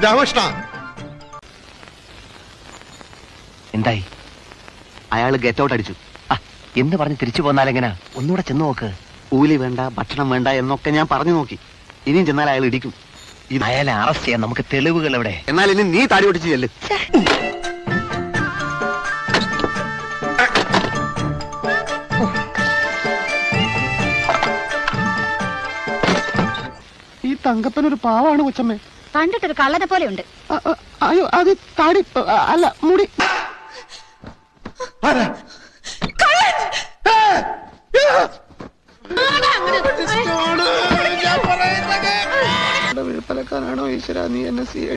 രാമകൃഷ്ണ, എന്തായി? അയാള് get out അടിച്ചു എന്ന് പറഞ്ഞ് തിരിച്ചു പോന്നാലെങ്ങനാ? ഒന്നുകൂടെ ചെന്ന് നോക്ക്. കൂലി വേണ്ട, ഭക്ഷണം വേണ്ട എന്നൊക്കെ ഞാൻ പറഞ്ഞു നോക്കി. ഇനിയും ചെന്നാൽ അയാൾ ഇടിക്കും. അയാളെ അറസ്റ്റ് ചെയ്യാൻ നമുക്ക് തെളിവുകൾ എവിടെ? എന്നാൽ ഇനി നീ താടി ഒട്ടിച്ച് ചെല്ല്. ഈ തങ്കപ്പനൊരു പാവാണ് കൊച്ചമ്മേ. കണ്ടിട്ടൊരു കള്ളനെ പോലെ ഉണ്ട്. അയ്യോ, അത് താടി അല്ല, മുടി. വിഴുപ്പലക്കാനാണോ ഈശ്വര നീ എന്നെ